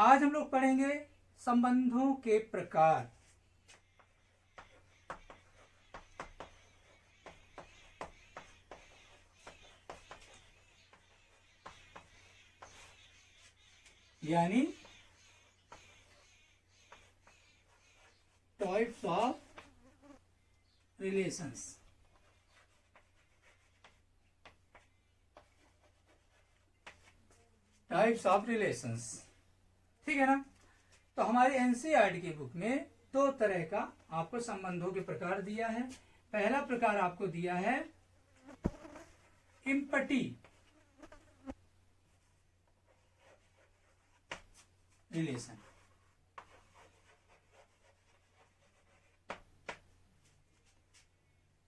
आज हम लोग पढ़ेंगे संबंधों के प्रकार। यानी types of relations. Types of relations, ठीक है ना। तो हमारी एनसीईआरटी की बुक में दो तरह का आपको संबंधों के प्रकार दिया है। पहला प्रकार आपको दिया है इम्पटी रिलेशन,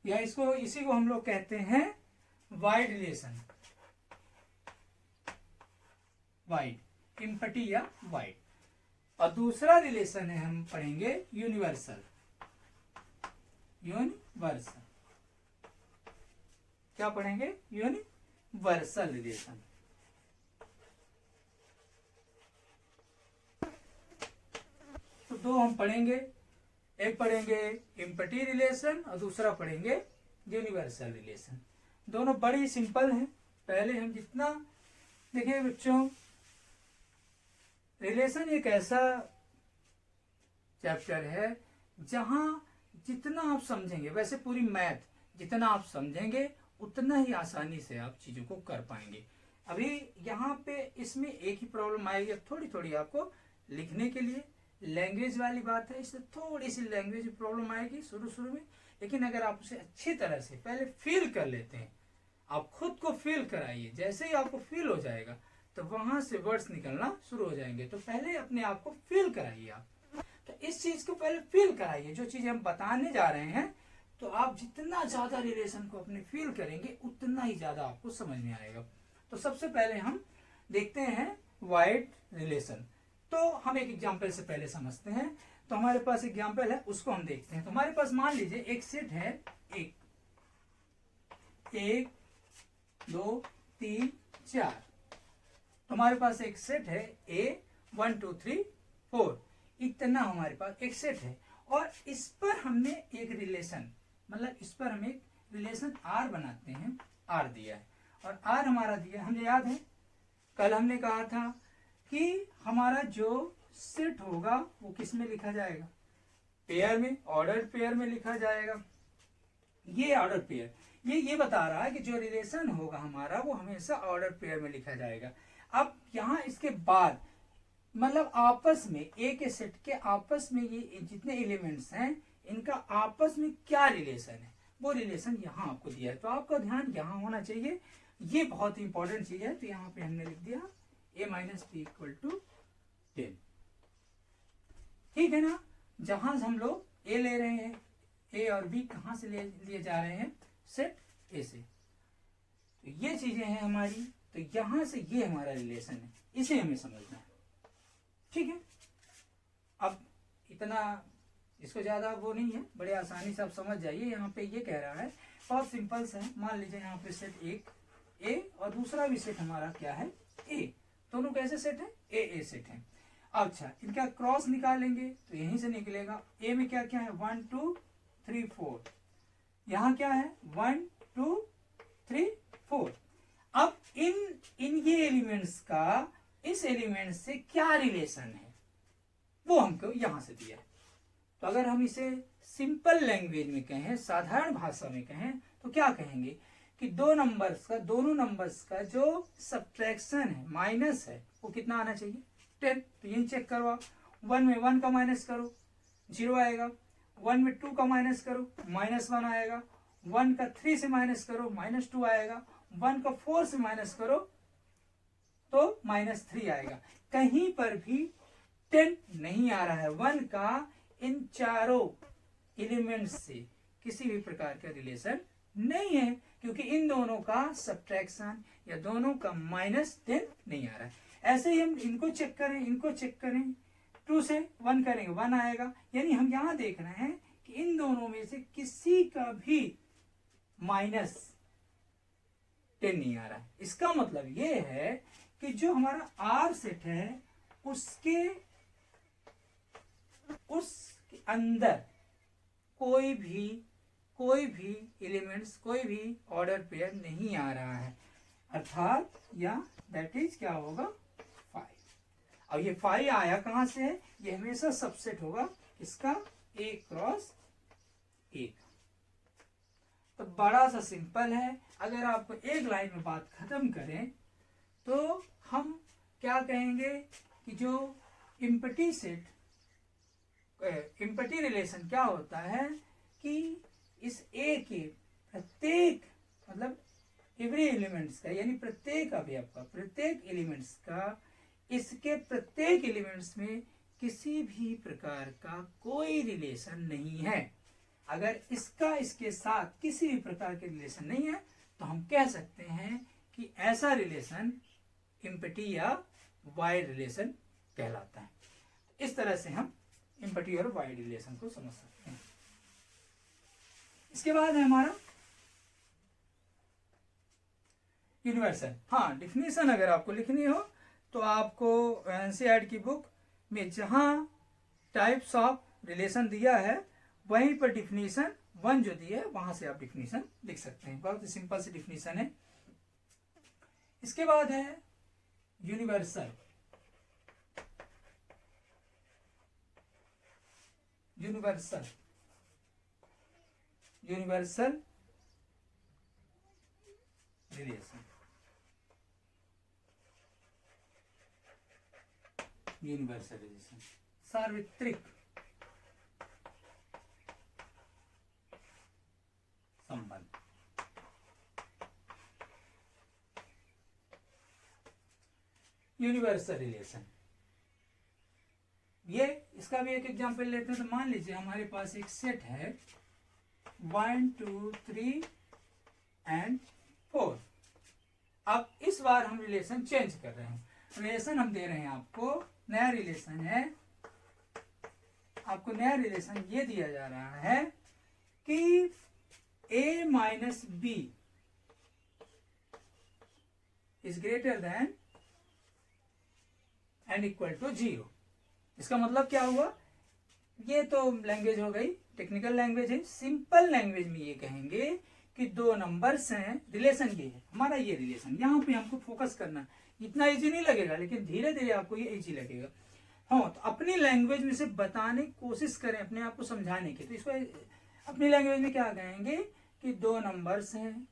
या इसी को हम लोग कहते हैं वाइड रिलेशन, वाइड इम्पटी या वाइड। और दूसरा रिलेशन है हम पढ़ेंगे यूनिवर्सल। यूनिवर्सल क्या पढ़ेंगे? Universal relation. तो दो हम पढ़ेंगे, एक पढ़ेंगे इम्पटी रिलेशन और दूसरा पढ़ेंगे यूनिवर्सल रिलेशन। दोनों बड़ी सिंपल हैं। पहले हम जितना देखिए बच्चों, रिलेशन एक ऐसा चैप्टर है जहां जितना आप समझेंगे, वैसे पूरी मैथ जितना आप समझेंगे उतना ही आसानी से आप चीजों को कर पाएंगे। अभी यहाँ पे इसमें एक ही प्रॉब्लम आएगी, थोड़ी थोड़ी आपको लिखने के लिए लैंग्वेज वाली बात है, इससे थोड़ी सी लैंग्वेज प्रॉब्लम आएगी शुरू में। लेकिन अगर आप उसे अच्छी तरह से पहले फील कर लेते हैं, आप खुद को फील कराइए, जैसे ही आपको फील हो जाएगा तो वहां से वर्ड्स निकलना शुरू हो जाएंगे। तो पहले अपने आप को फील कराइए आप, तो इस चीज को पहले फील कराइए जो चीज हम बताने जा रहे हैं। तो आप जितना ज्यादा रिलेशन को अपने फील करेंगे उतना ही ज्यादा आपको समझ में आएगा। तो सबसे पहले हम देखते हैं वाइड रिलेशन। तो हम एक एग्जाम्पल से पहले समझते हैं। तो हमारे पास एग्जाम्पल है, उसको हम देखते हैं। तो हमारे पास मान लीजिए एक सेट है, एक 2 3 4। तो हमारे पास एक सेट है A 1 2 3 4, इतना हमारे पास एक सेट है। और इस पर हमने एक रिलेशन, मतलब इस पर हम एक रिलेशन R बनाते हैं। R दिया है और R हमारा दिया, हमें याद है कल हमने कहा था कि हमारा जो सेट होगा वो किस में लिखा जाएगा? पेयर में, ऑर्डर पेयर में लिखा जाएगा। ये ऑर्डर पेयर ये बता रहा है कि जो रिलेशन होगा हमारा वो हमेशा ऑर्डर पेयर में लिखा जाएगा। अब यहाँ इसके बाद मतलब आपस में ए के सेट के आपस में ये जितने एलिमेंट्स हैं इनका आपस में क्या रिलेशन है, वो रिलेशन यहाँ आपको दिया है। तो आपका ध्यान यहाँ होना चाहिए, ये बहुत ही इंपॉर्टेंट चीज है। तो यहाँ पे हमने लिख दिया a minus B equal to 10, ठीक है ना। जहां हम लोग a ले रहे हैं, a और b कहां से लिए जा रहे हैं? सेट a से। तो ये चीजें हैं हमारी, तो यहां से ये हमारा रिलेशन है, इसे हमें समझना है, ठीक है। अब इतना इसको ज्यादा वो नहीं है, बड़े आसानी से आप समझ जाइए। यहाँ पे ये कह रहा है, बहुत सिंपल सा है। मान लीजिए यहाँ पे सेट एक a और दूसरा भी सेट हमारा क्या है? a। दोनों कैसे सेट है? a सेट है। अच्छा, इनका क्रॉस निकालेंगे तो यहीं से निकलेगा। a में क्या क्या है? 1 2 3 4। यहाँ क्या है? 1 2 3 4। अब इन ये एलिमेंट्स का इस एलिमेंट से क्या रिलेशन है वो हमको यहां से दिया है। तो अगर हम इसे सिंपल लैंग्वेज में कहें, साधारण भाषा में कहें, तो क्या कहेंगे कि दोनों नंबर्स का जो सब्ट्रैक्शन है, माइनस है, वो कितना आना चाहिए? 10। तो यही चेक करो, 1 में 1 का माइनस करो 0 आएगा, 1 में 2 का माइनस करो -1 आएगा, 1 का 3 से माइनस करो -2 आएगा, 1 का 4 से माइनस करो तो -3 आएगा। कहीं पर भी 10 नहीं आ रहा है। 1 का इन चारों एलिमेंट्स से किसी भी प्रकार का रिलेशन नहीं है, क्योंकि इन दोनों का सब्ट्रैक्शन या दोनों का -10 नहीं आ रहा है। ऐसे ही हम इनको चेक करें, 2 से 1 करेंगे 1 आएगा। यानी हम यहां देख रहे हैं कि इन दोनों में से किसी का भी -10 नहीं आ रहा है। इसका मतलब ये है कि जो हमारा R सेट है उसके अंदर कोई भी एलिमेंट्स, कोई भी ऑर्डर पेयर नहीं आ रहा है, अर्थात या दैट इज क्या होगा 5। अब ये 5 आया कहां से है? ये हमेशा सबसेट होगा इसका A क्रॉस A। तो बड़ा सा सिंपल है। अगर आपको एक लाइन में बात खत्म करें तो हम क्या कहेंगे कि जो इम्पटी सेट, इम्पटी रिलेशन क्या होता है कि इस A के प्रत्येक, मतलब एवरी एलिमेंट्स का, यानी प्रत्येक अवयव का, प्रत्येक एलिमेंट्स का, इसके प्रत्येक एलिमेंट्स में किसी भी प्रकार का कोई रिलेशन नहीं है। अगर इसका इसके साथ किसी भी प्रकार के रिलेशन नहीं है तो हम कह सकते हैं कि ऐसा रिलेशन इम्पटी या वाइड रिलेशन कहलाता है। इस तरह से हम इम्पटी और वाइड रिलेशन को समझ सकते हैं। इसके बाद है हमारा यूनिवर्सल। हाँ, डिफिनीशन अगर आपको लिखनी हो तो आपको एनसीईआरटी की बुक में जहां टाइप्स ऑफ रिलेशन दिया है वहीं पर डिफिनीशन 1 जो दिया है वहां से आप डिफिनीशन लिख सकते हैं। बहुत सिंपल सी डिफिनीशन है। इसके बाद है universal. Universal universal relation. Universal relation, सार्वत्रिक संबंध। यूनिवर्सल रिलेशन, ये इसका भी एक एग्जांपल लेते हैं। तो मान लीजिए हमारे पास एक सेट है 1 2 3 एंड 4। अब इस बार हम रिलेशन चेंज कर रहे हैं। रिलेशन हम दे रहे हैं आपको, नया रिलेशन है, आपको नया रिलेशन ये दिया जा रहा है कि a minus B is greater than and equal to 0। इसका मतलब क्या हुआ? ये तो लैंग्वेज हो गई, टेक्निकल लैंग्वेज है। सिंपल लैंग्वेज में ये कहेंगे कि दो नंबर्स हैं, रिलेशन ये है हमारा, ये रिलेशन। यहाँ पे हमको फोकस करना, इतना इजी नहीं लगेगा लेकिन धीरे धीरे आपको ये इजी लगेगा। हाँ, तो अपनी लैंग्वेज में से बताने की कोशिश करें, अपने आप को समझाने की। तो इसको अपनी लैंग्वेज में क्या कहेंगे कि दो नंबर्स हैं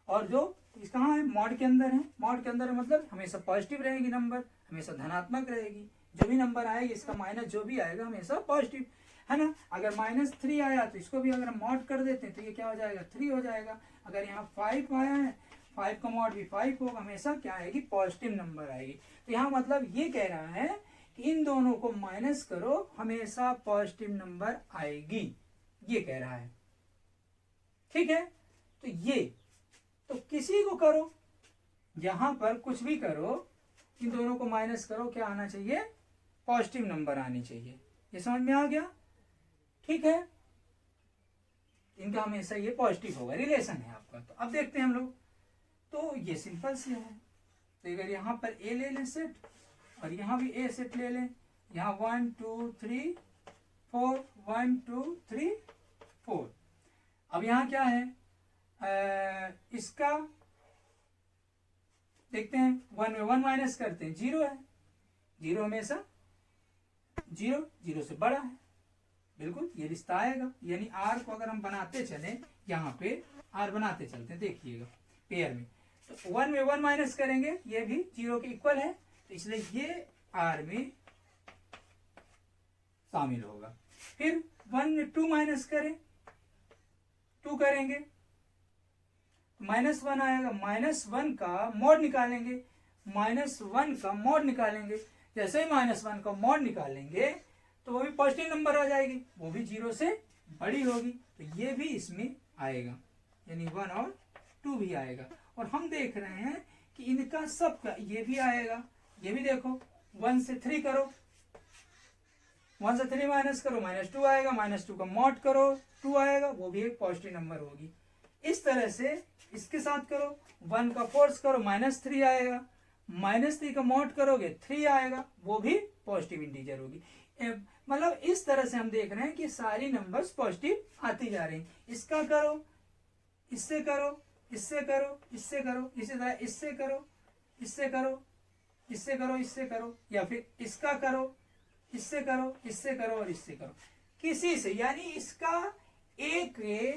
और जो इस कहाँ है, मॉड के अंदर है। मॉड के अंदर मतलब हमेशा पॉजिटिव रहेगी, नंबर हमेशा धनात्मक रहेगी। जो भी नंबर आएगी इसका माइनस जो भी आएगा हमेशा पॉजिटिव है ना। अगर -3 आया तो इसको भी अगर मॉड कर देते हैं तो ये क्या हो जाएगा, 3 हो जाएगा। अगर यहाँ 5 आया है, 5 का मॉड भी 5 होगा, हमेशा क्या आएगी, पॉजिटिव नंबर आएगी। तो यहाँ मतलब ये कह रहा है कि इन दोनों को माइनस करो, हमेशा पॉजिटिव नंबर आएगी, ये कह रहा है। ठीक है, तो ये तो किसी को करो, यहां पर कुछ भी करो, इन दोनों को माइनस करो, क्या आना चाहिए, पॉजिटिव नंबर आनी चाहिए। ये समझ में आ गया? ठीक है, इनका हमेशा ये पॉजिटिव होगा, रिलेशन है आपका। तो अब देखते हैं हम लोग, तो ये सिंपल से है। तो अगर यहाँ पर ए ले लें सेट और यहाँ भी ए सेट ले लें, यहाँ 1 2 3 4 1 2 3 4। अब यहाँ क्या है, इसका देखते हैं, 1 में 1 माइनस करते हैं, 0 है। 0 हमेशा 0 से बड़ा है, बिल्कुल ये रिश्ता आएगा। यानी आर को अगर हम बनाते चले, यहाँ पे आर बनाते चलते हैं, देखिएगा पेयर में, तो 1 में 1 माइनस करेंगे, ये भी 0 के इक्वल है, तो इसलिए ये आर में शामिल होगा। फिर 1 में 2 माइनस करें, 2 करेंगे, -1 आएगा, -1 का मॉड निकालेंगे, -1 का मॉड निकालेंगे। जैसे ही -1 का मॉड निकालेंगे तो वो भी पॉजिटिव नंबर आ जाएगी, वो भी 0 से बड़ी होगी, तो ये भी इसमें आएगा, यानी 1 और 2 भी आएगा। और हम देख रहे हैं कि इनका सबका ये भी आएगा, ये भी देखो, 1 से 3 करो, 1 से 3 माइनस करो, -2 आएगा, -2 का मॉड करो, 2 आएगा, वो भी एक पॉजिटिव नंबर होगी। इस तरह से इसके साथ करो, 1 का फोर्स करो, -3 आएगा, -3 का मॉड करोगे 3 आएगा, वो भी पॉजिटिव इंटीजर होगी। मतलब इस तरह से हम देख रहे हैं कि सारी नंबर्स पॉजिटिव आती जा रही हैं। इसका करो, इससे करो, इससे करो, इससे करो, इसी तरह इससे करो, इससे करो, इससे करो, इससे करो, या फिर इसका करो, इससे करो, इससे करो और इससे करो, किसी से, यानी इसका एक के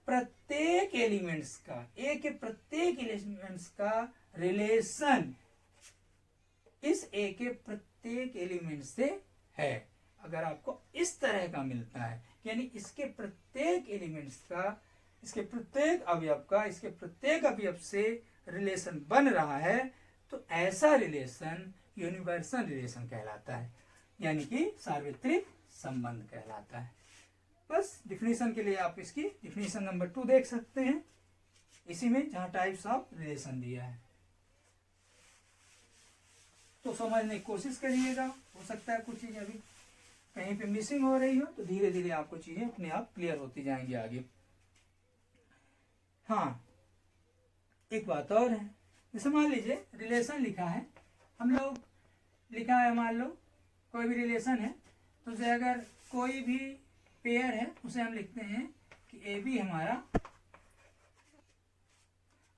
प्रत्येक एलिमेंट्स का, एक के प्रत्येक एलिमेंट्स का रिलेशन इस ए के प्रत्येक एलिमेंट से है। अगर आपको इस तरह का मिलता है, यानी इसके प्रत्येक एलिमेंट्स का, इसके प्रत्येक अवयव का इसके प्रत्येक अवयव से रिलेशन बन रहा है, तो ऐसा रिलेशन यूनिवर्सल रिलेशन कहलाता है, यानी कि सार्वत्रिक संबंध कहलाता है। बस डिफिनीशन के लिए आप इसकी डिफिनीशन नंबर 2 देख सकते हैं, इसी में जहां टाइप्स ऑफ रिलेशन दिया है, तो समझने की कोशिश करिएगा। हो सकता है कुछ चीजें अभी कहीं पे मिसिंग हो रही हो, तो धीरे धीरे आपको चीजें अपने आप क्लियर होती जाएंगी आगे। हाँ, एक बात और है, जैसे मान लीजिए रिलेशन लिखा है, हम लोग लिखा है, मान लो कोई भी रिलेशन है, तो उसे अगर कोई भी पेयर है उसे हम लिखते हैं कि ए बी हमारा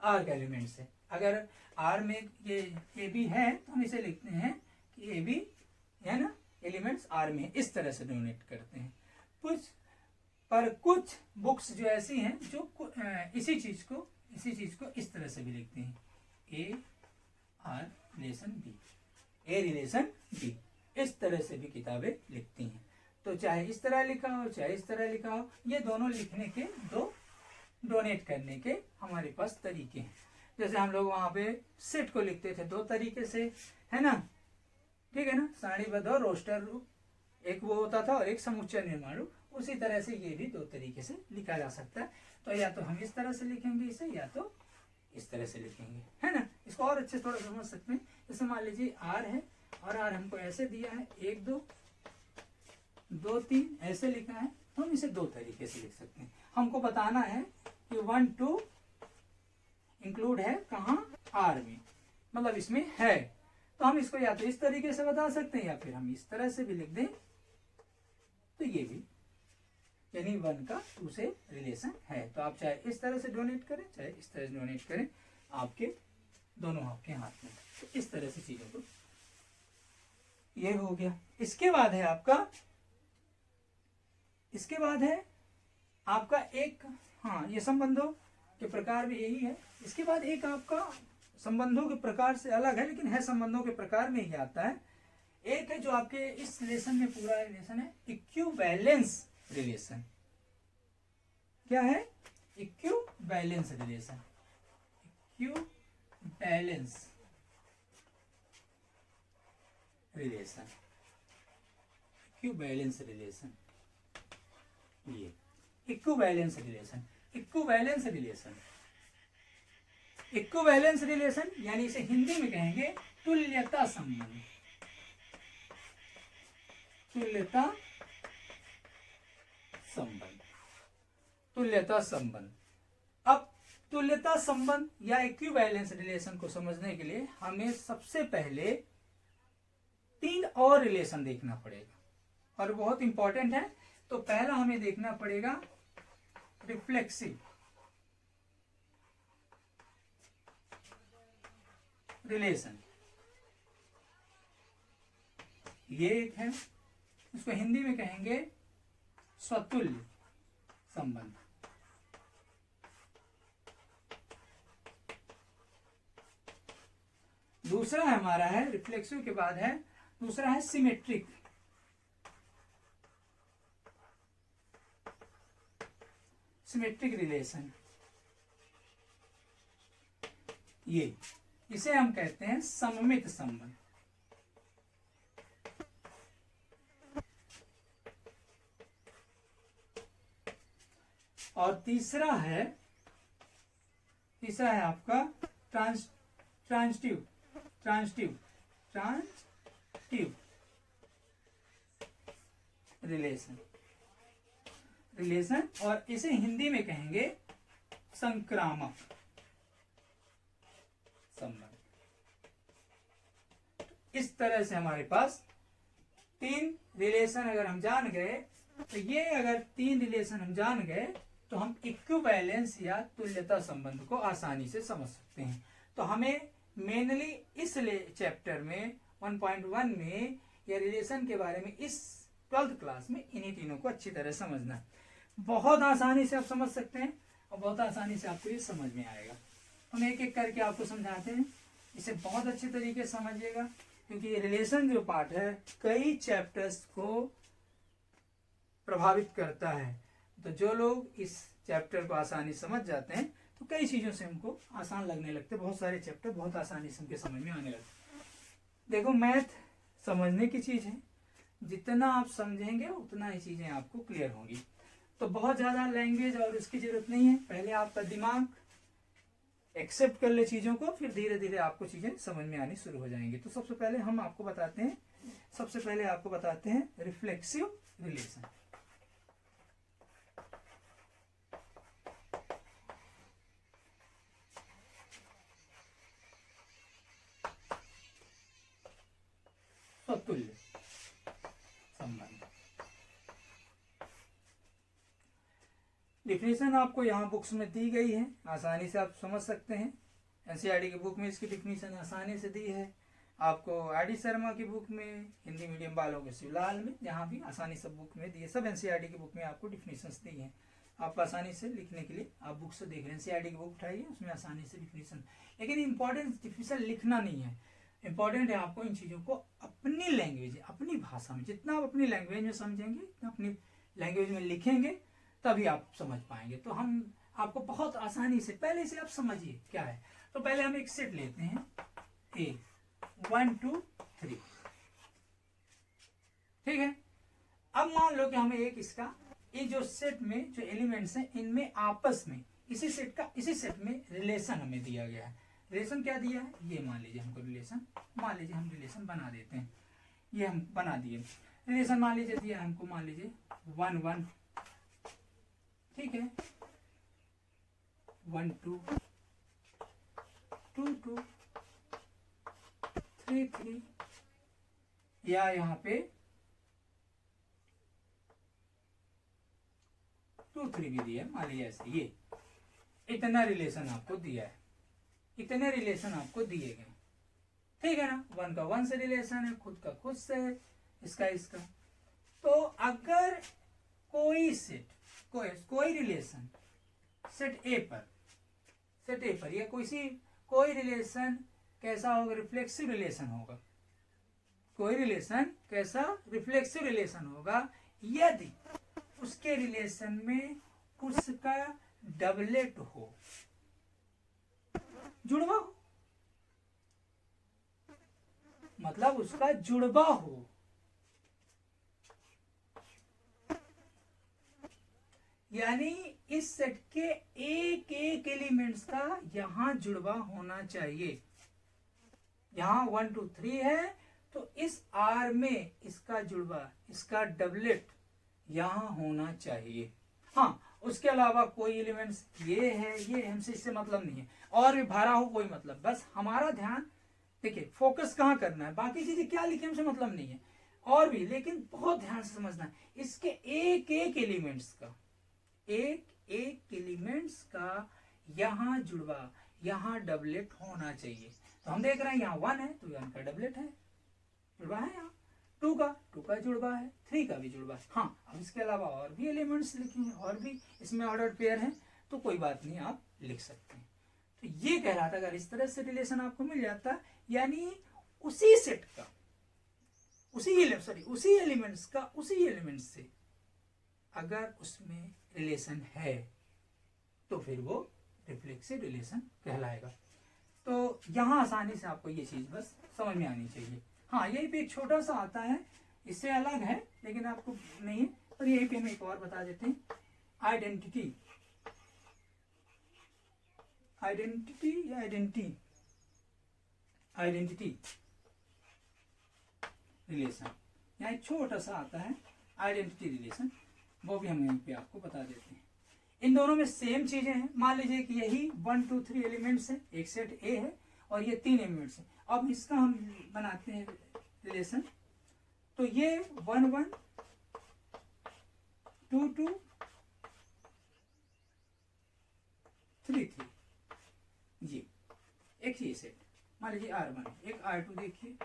आर का एलिमेंट्स है। अगर आर में ये ए बी है तो हम इसे लिखते हैं कि ए बी है ना, एलिमेंट्स आर में, इस तरह से डोनेट करते हैं। कुछ बुक्स जो ऐसी हैं जो इसी चीज को इस तरह से भी लिखते हैं, A R relation B, A relation B, इस तरह से भी किताबें लिखती हैं। तो चाहे इस तरह लिखा हो चाहे इस तरह लिखा हो, ये दोनों लिखने के दो, डोनेट करने के हमारे पास तरीके हैं। जैसे हम लोग वहां पे सेट को लिखते थे 2 तरीके से, है ना, ठीक है ना, सारणीबद्ध और रोस्टर रूप, एक वो होता था और एक समुच्चय निर्माण रूप। उसी तरह से ये भी 2 तरीके से लिखा जा सकता है। तो या तो हम इस तरह से लिखेंगे इसे, या तो इस तरह से लिखेंगे, है ना। इसको और अच्छे थोड़ा समझ सकते हैं। जैसे मान लीजिए आर है और आर हमको ऐसे दिया है, 1 2 2 3 ऐसे लिखा है, तो हम इसे 2 तरीके से लिख सकते हैं। हमको बताना है कि 1 2 इंक्लूड है कहाँ, आर में, मतलब इसमें है, तो हम इसको या तो इस तरीके से बता सकते हैं या फिर हम इस तरह से भी लिख दें, तो ये भी, यानी 1 का 2 से रिलेशन है। तो आप चाहे इस तरह से डोनेट करें चाहे इस तरह से डोनेट करें, आपके दोनों आपके हाथ में। तो इस तरह से चीजों को, ये हो गया। इसके बाद है आपका एक, हाँ, ये संबंधों के प्रकार भी यही है। इसके बाद एक आपका संबंधों के प्रकार से अलग है, लेकिन है संबंधों के प्रकार में ही आता है। एक है जो आपके इस रिलेशन में पूरा रिलेशन है, इक्विवेलेंस रिलेशन। क्या है? Equivalence relation. Equivalence relation, equivalence relation, ये equivalence relation. Equivalence relation, equivalence relation यानी इसे हिंदी में कहेंगे तुल्यता संबंध। तुल्यता संबंध, तुल्यता संबंध। अब तुल्यता संबंध या इक्विवेलेंस रिलेशन को समझने के लिए हमें सबसे पहले 3 और रिलेशन देखना पड़ेगा और बहुत इंपॉर्टेंट है। तो पहला हमें देखना पड़ेगा रिफ्लेक्सिव रिलेशन, ये एक है, इसको हिंदी में कहेंगे स्वतुल्य संबंध। दूसरा हमारा है, रिफ्लेक्सिव के बाद है दूसरा है सिमेट्रिक। सिमेट्रिक रिलेशन, ये इसे हम कहते हैं सममित संबंध। और तीसरा है आपका ट्रांजिटिव रिलेशन, और इसे हिंदी में कहेंगे संक्रामक संबंध। इस तरह से हमारे पास 3 रिलेशन अगर हम जान गए, तो ये अगर 3 रिलेशन हम जान गए तो हम इक्विवेलेंस या तुल्यता संबंध को आसानी से समझ सकते हैं। तो हमें मेनली इस चैप्टर में 1.1 में या रिलेशन के बारे में इस 12th क्लास में इन्हीं तीनों को अच्छी तरह समझना है। बहुत आसानी से आप समझ सकते हैं और बहुत आसानी से आपको ये समझ में आएगा। हम एक एक करके आपको समझाते हैं, इसे बहुत अच्छे तरीके से समझिएगा, क्योंकि ये रिलेशन जो पार्ट है कई चैप्टर्स को प्रभावित करता है। तो जो लोग इस चैप्टर को आसानी समझ जाते हैं तो कई चीजों से हमको आसान लगने लगते, बहुत सारे चैप्टर बहुत आसानी से हमके समझ में आने लगते। देखो, मैथ समझने की चीज है, जितना आप समझेंगे उतना ही चीजें आपको क्लियर होंगी। तो बहुत ज्यादा लैंग्वेज और उसकी जरूरत नहीं है, पहले आपका दिमाग एक्सेप्ट कर ले चीजों को, फिर धीरे धीरे आपको चीजें समझ में आनी शुरू हो जाएंगी। तो सबसे पहले आपको बताते हैं रिफ्लेक्सिव रिलेशन। तुल्य संबंध। डिफिनीशन आपको यहाँ बुक्स में दी गई है, आसानी से आप समझ सकते हैं। एनसीईआरटी की बुक में इसकी डिफिनीशन आसानी से दी है, आपको आर.डी. शर्मा की बुक में, हिंदी मीडियम वालों के शिवलाल में, जहाँ भी आसानी से बुक में दी है, सब एनसीईआरटी की बुक में आपको डिफिनीशंस दी है। आप आसानी से लिखने के लिए आप बुक से देख रहे हैं, एनसीईआरटी की बुक उठाइए, उसमें आसानी से डिफिनीशन। लेकिन इंपॉर्टेंट डिफिनीशन लिखना नहीं है, इंपॉर्टेंट है आपको इन चीज़ों को अपनी लैंग्वेज, अपनी भाषा में, जितना आप अपनी लैंग्वेज में समझेंगे, अपनी लैंग्वेज में लिखेंगे, तभी आप समझ पाएंगे। तो हम आपको बहुत आसानी से, पहले से आप समझिए क्या है। तो पहले हम एक सेट लेते हैं, ए 1 2 3, ठीक है। अब मान लो कि हमें एक इसका, ये जो सेट में जो एलिमेंट्स हैं इनमें आपस में इसी सेट में रिलेशन हमें दिया गया है। रिलेशन क्या दिया है, ये मान लीजिए हमको रिलेशन, मान लीजिए हम रिलेशन बना देते हैं, ये हम बना दिए रिलेशन, मान लीजिए दिया हमको, मान लीजिए 1 1, ठीक है, 1 2 2 2 3 3, या यहाँ पे 2 3 भी दिया, मान लीजिए ऐसे। ये इतना रिलेशन आपको दिया है, इतने रिलेशन आपको दिए गए, ठीक है ना। 1 का 1 से रिलेशन है, खुद का खुद से है, इसका इसका। तो अगर कोई सेट, कोई रिलेशन सेट ए पर या कोई रिलेशन कैसा होगा, रिफ्लेक्सिव रिलेशन होगा। कोई रिलेशन कैसा, रिफ्लेक्सिव रिलेशन होगा यदि उसके रिलेशन में उसका डबलेट हो, जुड़वा हो, मतलब उसका जुड़वा हो। यानी इस सेट के एक एक एलिमेंट्स का यहां जुड़वा होना चाहिए। यहां 1 2 3 है तो इस आर में इसका जुड़वा, इसका डबलेट यहां होना चाहिए। हाँ, उसके अलावा कोई एलिमेंट्स ये है, ये हमसे इससे मतलब नहीं है, और भी भरा हो कोई मतलब, बस हमारा ध्यान देखिए, फोकस कहाँ करना है, बाकी चीजें क्या लिखे हमसे मतलब नहीं है, और भी, लेकिन बहुत ध्यान से समझना है इसके एक एक एलिमेंट्स का, एक एक एलिमेंट्स का यहाँ जुड़वा, यहाँ डबलेट होना चाहिए। तो हम देख रहे हैं यहाँ 1 है तो 1 का डबलेट है, जुड़वा है, यहाँ 2 का जुड़वा है, 3 का भी जुड़वा है। हाँ, अब इसके अलावा और भी एलिमेंट्स लिखेंगे, और भी इसमें ऑर्डर पेयर है, तो कोई बात नहीं, आप लिख सकते हैं। तो ये कह रहा था, अगर इस तरह से रिलेशन आपको मिल जाता, यानी उसी सेट का, उसी एलिमेंट्स का, उसी एलिमेंट्स से अगर उसमें रिलेशन है तो फिर वो रिफ्लेक्सिव रिलेशन कहलाएगा। तो यहां आसानी से आपको ये चीज बस समझ में आनी चाहिए। हाँ, यही पे एक छोटा सा आता है, इससे अलग है लेकिन आपको नहीं है, और यही पे हम एक और बता देते हैं, आइडेंटिटी रिलेशन। यहाँ एक छोटा सा आता है आइडेंटिटी रिलेशन, वो भी हम यहीं पे आपको बता देते हैं। इन दोनों में सेम चीजें हैं। मान लीजिए कि यही 1 2 3 एलिमेंट्स है, एक सेट ए है और ये 3 एलिमेंट्स है। अब इसका हम बनाते हैं रिलेशन, तो ये 1 1 2 2 3 3, ये एक ही सेट। मान लीजिए R1 एक R2 देखिए,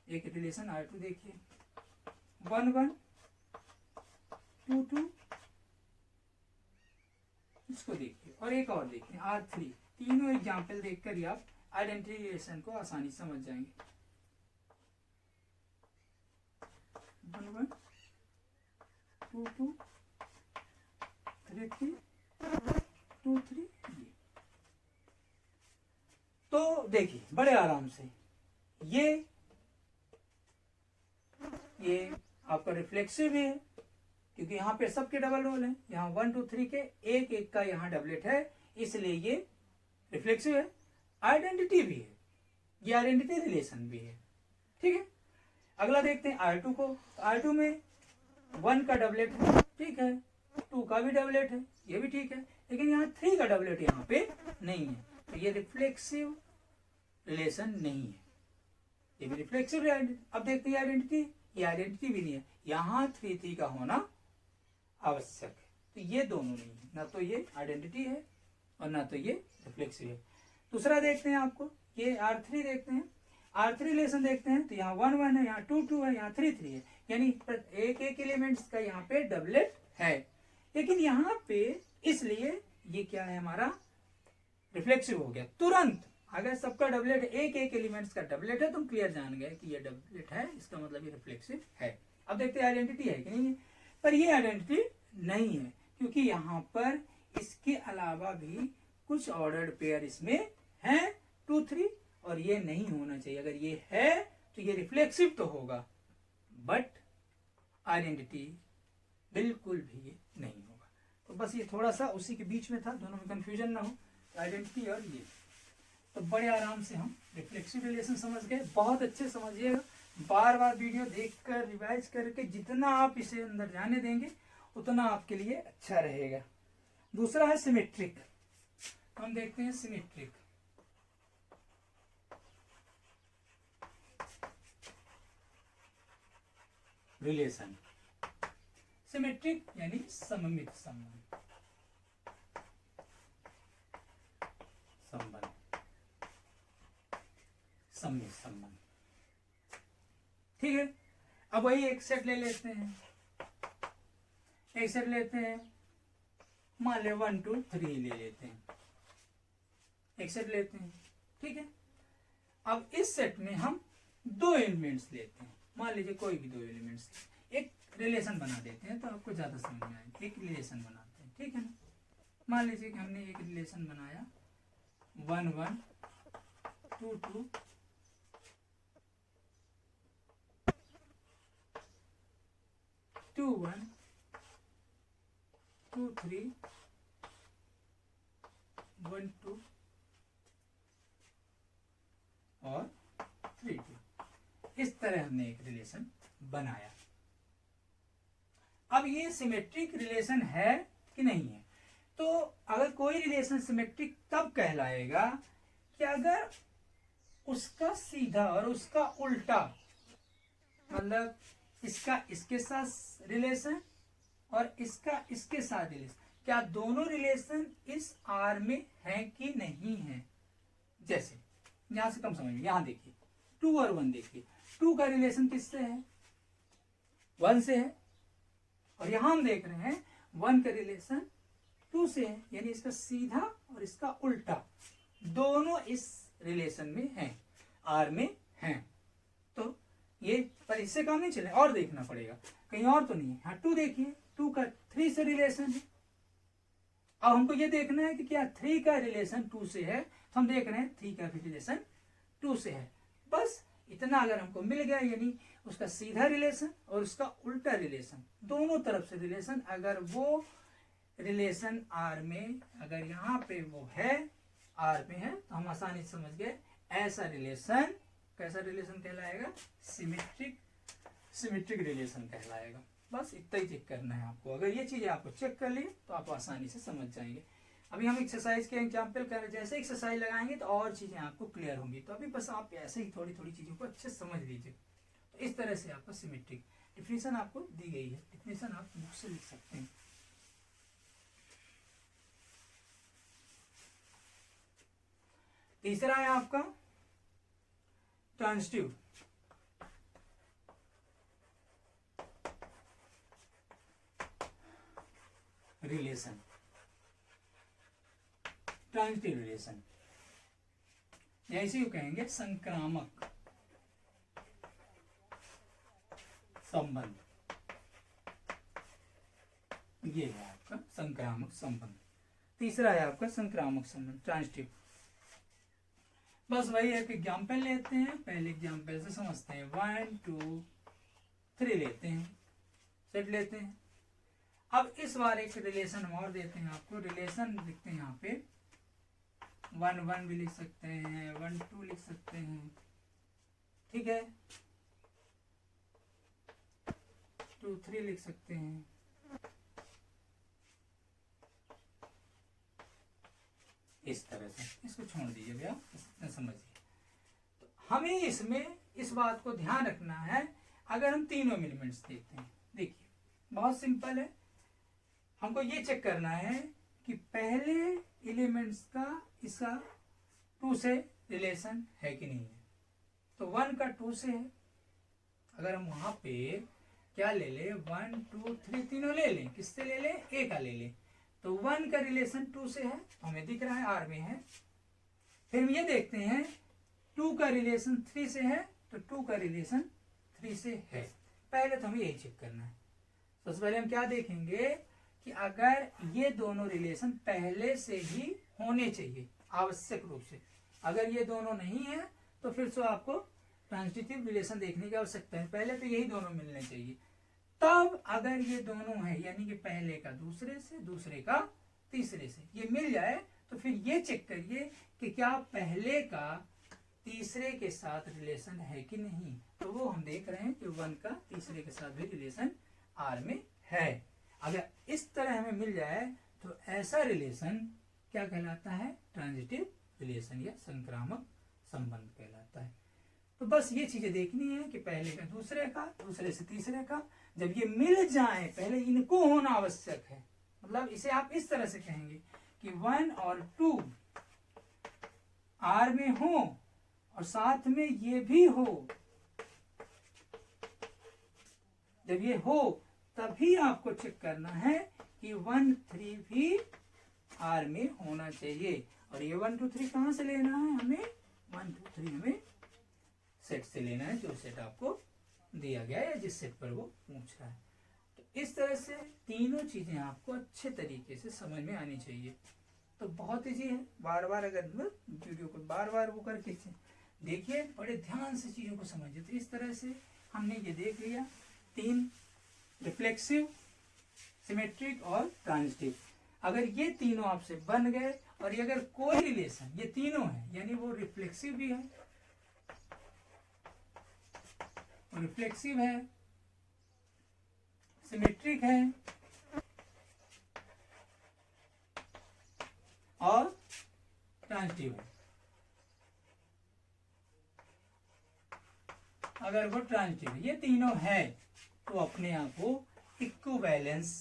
एक रिलेशन R2 देखिए, 1 1 2 2, इसको देखिए, और एक और देखिए R3। तीनों एग्जाम्पल देखकर ही आप आइडेंटिटी रिलेशन को आसानी से समझ जाएंगे। 1 1 2 2 3 3 2 3, तो देखिए बड़े आराम से ये आपका रिफ्लेक्सिव है, क्योंकि यहाँ पे सबके डबल रोल है, यहाँ 1 2 3 के एक एक का यहाँ डबलेट है, इसलिए ये रिफ्लेक्सिव है। आइडेंटिटी भी है, ये आइडेंटिटी रिलेशन भी है, ठीक है। अगला देखते हैं R2 को। R2 में 1 का डबलेट है, ठीक है, 2 का भी डबलेट है, ये भी ठीक है, लेकिन यहाँ 3 का डबलेट यहाँ पे नहीं है, तो ये रिफ्लेक्सिव रिलेशन नहीं है, ये भी रिफ्लेक्सिव। अब देखते हैं आइडेंटिटी, ये आइडेंटिटी भी नहीं है, यहाँ 3 3 का होना आवश्यक है, तो ये दोनों नहीं है, ना तो ये आइडेंटिटी है और ना तो ये रिफ्लेक्सिव है। दूसरा देखते हैं आपको, ये R3 देखते हैं, R3 रिलेशन देखते हैं, तो यहाँ 1 1 है, यहाँ 2 2 है, यहाँ 3 3 है, यानी एक एक एलिमेंट्स का यहाँ पे डबलेट है, लेकिन यहाँ पे इसलिए ये क्या है हमारा रिफ्लेक्सिव हो गया तुरंत। अगर सबका डबलेट एक एक एलिमेंट्स का डबलेट है, तुम क्लियर जान गए कि ये डबलेट है, इसका मतलब ये रिफ्लेक्सिव है। अब देखते हैं आइडेंटिटी है कि नहीं है, पर ये आइडेंटिटी नहीं है, क्योंकि यहाँ पर इसके अलावा भी कुछ ऑर्डर्ड पेयर इसमें है 2 3, और ये नहीं होना चाहिए। अगर ये है तो ये रिफ्लेक्सिव तो होगा, बट आइडेंटिटी बिल्कुल भी ये नहीं होगा। तो बस ये थोड़ा सा उसी के बीच में था, दोनों में कंफ्यूजन ना हो, आइडेंटिटी और ये। तो बड़े आराम से हम रिफ्लेक्सिव रिलेशन समझ गए, बहुत अच्छे समझिएगा, बार बार वीडियो देखकर रिवाइज करके जितना आप इसे अंदर जाने देंगे उतना आपके लिए अच्छा रहेगा। दूसरा है सिमेट्रिक, हम देखते हैं सिमेट्रिक। रिलेशन सिमेट्रिक यानी सममित संबंध, सममित संबंध, ठीक है। अब वही एक सेट ले लेते हैं, एक सेट लेते हैं, मान ले 1 2 3 ले लेते हैं, एक सेट लेते हैं, ठीक है। अब इस सेट में हम 2 एलिमेंट्स लेते हैं, मान लीजिए कोई भी 2 एलिमेंट्स, एक रिलेशन बना देते हैं तो आपको ज्यादा समझ में आएगा। एक रिलेशन बनाते हैं, ठीक है ना। मान लीजिए कि हमने एक रिलेशन बनाया 1 1 2 2 2 1 2 3 1 2 और 3 2। इस तरह हमने एक रिलेशन बनाया। अब ये सिमेट्रिक रिलेशन है कि नहीं है? तो अगर कोई रिलेशन सिमेट्रिक तब कहलाएगा कि अगर उसका सीधा और उसका उल्टा, मतलब इसका इसके साथ रिलेशन और इसका इसके साथ रिलेशन, क्या दोनों रिलेशन इस आर में है कि नहीं है? जैसे यहां से कम समझिए, यहां देखिए 2 और 1 देखिए, 2 का रिलेशन किससे है? 1 से है, और यहां हम देख रहे हैं 1 का रिलेशन 2 से है, यानी इसका सीधा और इसका उल्टा दोनों इस रिलेशन में हैं, आर में हैं। तो ये पर इससे काम नहीं चले, और देखना पड़ेगा कहीं और तो नहीं है। हाँ 2 देखिए, 2 का 3 से रिलेशन है। अब हमको ये देखना है कि क्या 3 का रिलेशन 2 से है, तो हम देख रहे हैं 3 का भी रिलेशन 2 से है। बस इतना अगर हमको मिल गया, यानी उसका सीधा रिलेशन और उसका उल्टा रिलेशन, दोनों तरफ से रिलेशन, अगर वो रिलेशन आर में, अगर यहाँ पे वो है आर में है, तो हम आसानी से समझ गए ऐसा रिलेशन कैसा रिलेशन कहलाएगा? सिमेट्रिक रिलेशन कहलाएगा। बस इतना ही चेक करना है आपको। अगर ये चीजें आपको चेक कर लिए तो आप आसानी से समझ जाएंगे। अभी हम एक्सरसाइज के एग्जाम्पल कर रहे हैं, जैसे एक्सरसाइज लगाएंगे तो और चीजें आपको क्लियर होंगी। तो अभी बस आप ऐसे ही थोड़ी थोड़ी चीजों को अच्छे से समझ लीजिए। तो इस तरह से आपका सिमेट्रिक डिफिनेशन आपको दी गई है। डिफिनेशन आप बुक से लिख सकते हैं। तीसरा है आपका ट्रांजिटिव रिलेशन। ट्रांजिटिव रिलेशन ऐसे ही कहेंगे संक्रामक संबंध। ये है आपका संक्रामक संबंध। तीसरा है आपका संक्रामक संबंध ट्रांजिटिव। बस वही है कि एग्जाम्पल लेते हैं, पहले एग्जाम्पल से समझते हैं। 1 2 3 लेते हैं, सेट लेते हैं। अब इस बार एक रिलेशन और देते हैं आपको। रिलेशन लिखते हैं यहाँ पे 1 1 भी लिख सकते हैं, 1 2 लिख सकते हैं, ठीक है, 2 3 लिख सकते हैं। इस तरह से इसको छोड़ दीजिए भैया, समझिए। तो हमें इसमें इस बात को ध्यान रखना है, अगर हम तीनों एलिमेंट्स देते हैं, देखिए बहुत सिंपल है। हमको ये चेक करना है कि पहले एलिमेंट्स का इसका 2 से रिलेशन है कि नहीं है। तो 1 का 2 से है। अगर हम वहां पे क्या ले लें, 1 2 3 तीनों ले लें, किससे ले लें, ए का ले लें, तो 1 का रिलेशन 2 से है, तो हमें दिख रहा है आर में है। फिर हम ये देखते हैं 2 का रिलेशन 3 से है, तो 2 का रिलेशन 3 से है। पहले तो हमें यही चेक करना है। सबसे पहले हम क्या देखेंगे कि अगर ये दोनों रिलेशन पहले से ही होने चाहिए आवश्यक रूप से। अगर ये दोनों नहीं है तो फिर तो आपको ट्रांजिटिव रिलेशन देखने की आवश्यकता है। पहले तो यही दोनों मिलने चाहिए। तब अगर ये दोनों है, यानी कि पहले का दूसरे से, दूसरे का तीसरे से, ये मिल जाए, तो फिर ये चेक करिए कि क्या पहले का तीसरे के साथ रिलेशन है कि नहीं। तो वो हम देख रहे हैं कि 1 का तीसरे के साथ भी रिलेशन आर में है। अगर इस तरह हमें मिल जाए तो ऐसा रिलेशन क्या कहलाता है, ट्रांजिटिव रिलेशन या संक्रामक संबंध कहलाता है। तो बस ये चीजें देखनी है कि पहले का दूसरे का, दूसरे से तीसरे का, जब ये मिल जाए, पहले इनको होना आवश्यक है। मतलब इसे आप इस तरह से कहेंगे कि 1 और 2 आर में हो और साथ में ये भी हो। जब ये हो तभी आपको चेक करना है कि 1 3 भी आर में होना चाहिए। और ये 1 2 3 कहां से लेना है हमें, 1 2 3 हमें सेट से लेना है, जो सेट आपको दिया गया है या जिस सेट पर वो पूछ रहा है। तो इस तरह से तीनों चीजें आपको अच्छे तरीके से समझ में आनी चाहिए। तो बहुत ईजी है, बार बार अगर वीडियो को बार बार वो करके देखिए, बड़े ध्यान से चीजों को समझिए। तो इस तरह से हमने ये देख लिया 3, रिफ्लेक्सिव, सिमेट्रिक और ट्रांजिटिव। अगर ये तीनों आपसे बन गए और ये अगर कोई रिलेशन ये तीनों है, यानी वो रिफ्लेक्सिव भी है, रिफ्लेक्सिव है, सिमेट्रिक है और ट्रांजिटिव है। अगर वो ट्रांजिटिव है, ये तीनों है, तो अपने आप को इक्विवेलेंस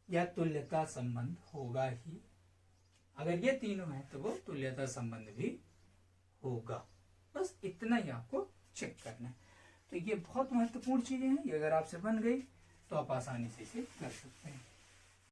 या तुल्यता संबंध होगा ही। अगर ये तीनों है तो वो तुल्यता संबंध भी होगा। बस इतना ही आपको चेक करना है। तो ये बहुत महत्वपूर्ण चीजें हैं, ये अगर आपसे बन गई तो आप आसानी से इसे कर सकते हैं।